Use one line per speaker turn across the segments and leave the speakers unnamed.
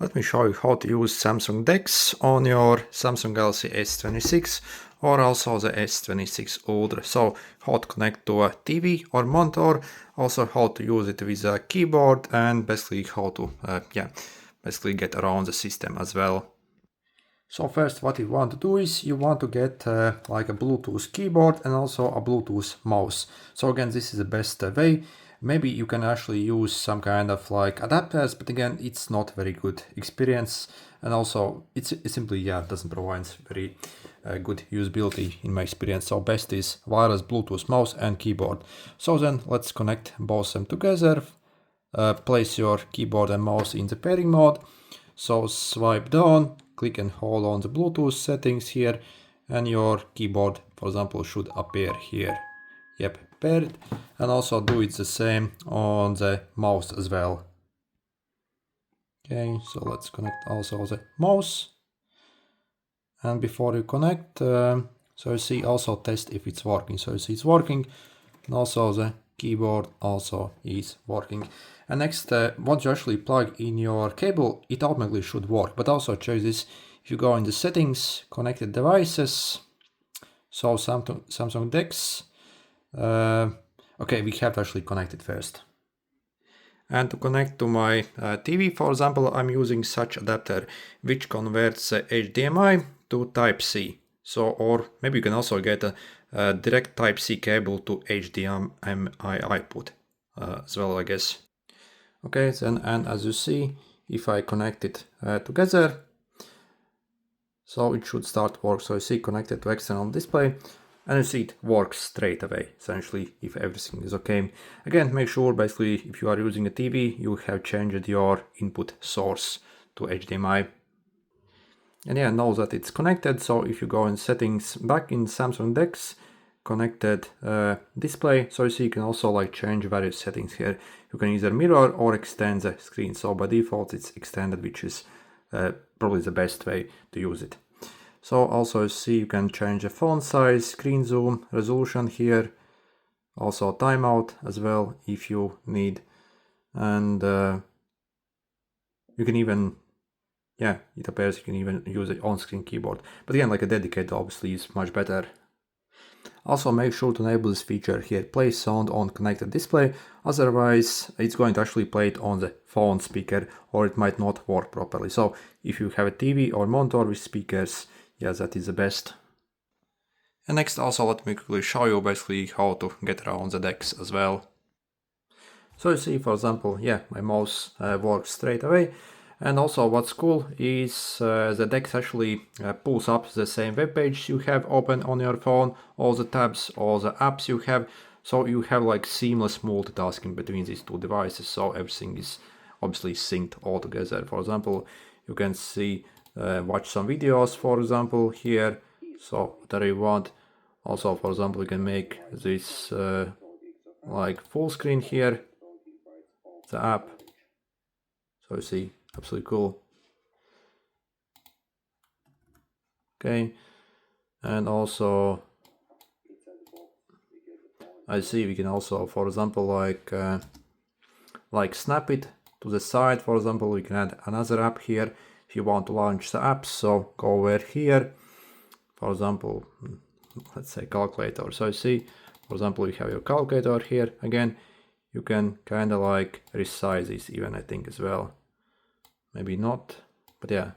Let me show you how to use Samsung Dex on your Samsung Galaxy S26 or also the S26 Ultra. So how to connect to a TV or monitor, also how to use it with a keyboard, and basically how to basically get around the system as well. So first what you want to do is you want to get like a Bluetooth keyboard and also a Bluetooth mouse. So again, this is the best way. Maybe you can actually use some kind of like adapters, but again, it's not very good experience. And also it simply doesn't provide very good usability in my experience. So best is wireless Bluetooth mouse and keyboard. So then let's connect both of them together. Place your keyboard and mouse in the pairing mode. So swipe down, click and hold on the Bluetooth settings here, and your keyboard, for example, should appear here. Yep, paired. And also do it the same on the mouse as well. Okay, so let's connect also the mouse. And before you connect, so you see also test if it's working. So you see it's working, and also the keyboard also is working. And next, once you actually plug in your cable, it automatically should work. But also check this, if you go in the settings, connected devices, so Samsung Dex, okay, we have to actually connect it first. And to connect to my TV, for example, I'm using such adapter which converts HDMI to Type-C. So, or maybe you can also get a direct Type-C cable to HDMI output as well, I guess. Okay, then, and as you see, if I connect it together, so it should start work. So you see connected to external display, and you see it works straight away, essentially, if everything is okay. Again, make sure basically if you are using a TV, you have changed your input source to HDMI. And yeah, know that it's connected. So if you go in settings back in Samsung Dex, connected display, so you see you can also like change various settings here. You can either mirror or extend the screen. So by default it's extended, which is probably the best way to use it. So also see you can change the font size, screen zoom, resolution here, also timeout as well if you need, and you can even, yeah, it appears you can even use the on-screen keyboard. But again, like a dedicated obviously is much better. Also make sure to enable this feature here, play sound on connected display, otherwise it's going to actually play it on the phone speaker or it might not work properly. So if you have a TV or monitor with speakers, yeah, that is the best. And next also let me quickly show you basically how to get around the Dex as well. So you see, for example, yeah, my mouse works straight away. And also what's cool is the Dex actually pulls up the same web page you have open on your phone, all the tabs, all the apps you have. So you have like seamless multitasking between these two devices. So everything is obviously synced all together. For example, you can see watch some videos, for example, here. So whatever you want. Also, for example, you can make this like full screen here, the app. So you see, absolutely cool. Okay, and also I see we can also, for example, like snap it to the side. For example, we can add another app here if you want to launch the apps. So go over here, for example, let's say calculator. So you see, for example, you have your calculator here. Again, you can kind of like resize this even, I think, as well. Maybe not, but yeah,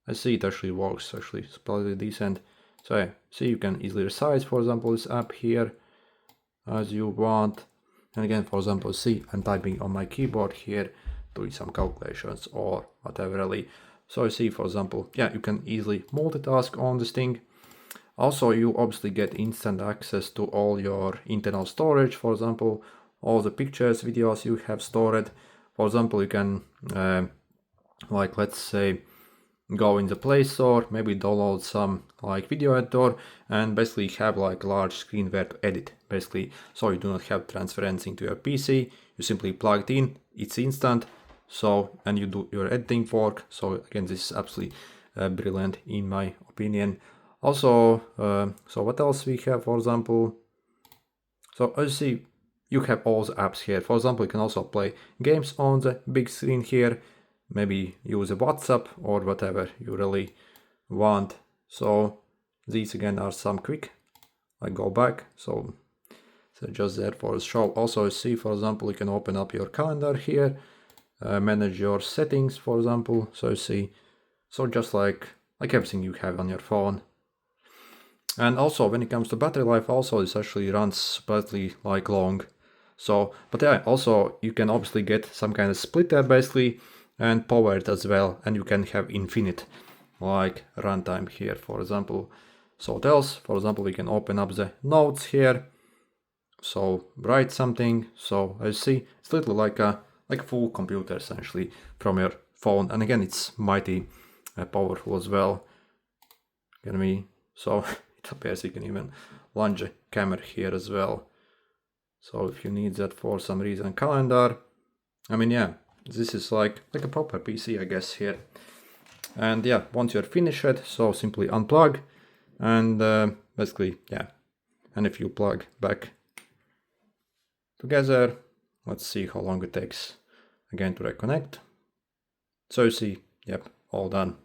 I see it actually works, actually it's probably decent. So yeah, see you can easily resize, for example, this app here as you want. And again, for example, see I'm typing on my keyboard here, doing some calculations or whatever really. So you see, for example, yeah, you can easily multitask on this thing. Also, you obviously get instant access to all your internal storage, for example, all the pictures, videos you have stored. For example, you can like, let's say, go in the Play Store, maybe download some like video editor and basically have like a large screen where to edit, basically. So you do not have transference into your PC, you simply plug it in, it's instant, so, and you do your editing work. So again, this is absolutely brilliant in my opinion. Also, so what else we have, for example, so as you see, you have all the apps here. For example, you can also play games on the big screen here. maybe use a WhatsApp or whatever you really want. So these again are some quick. I go back, so just there for the show. Also see, for example, you can open up your calendar here, manage your settings, for example. So see, so just like everything you have on your phone. And also when it comes to battery life, also this actually runs slightly like long. So, but yeah, also you can obviously get some kind of splitter basically and power it as well, and you can have infinite like runtime here, for example. So what else? For example, we can open up the notes here. So write something. So as you see, it's literally like a full computer essentially from your phone. And again, it's mighty powerful as well. So it appears you can even launch a camera here as well. So if you need that for some reason, calendar. I mean, yeah, this is like a proper PC, I guess, here. And yeah, once you're finished, so simply unplug and basically, yeah. And if you plug back together, let's see how long it takes again to reconnect. So you see, yep, all done.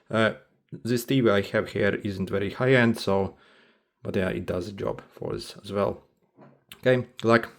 This TV I have here isn't very high end, so, but yeah, it does the job for us as well. Okay, good luck.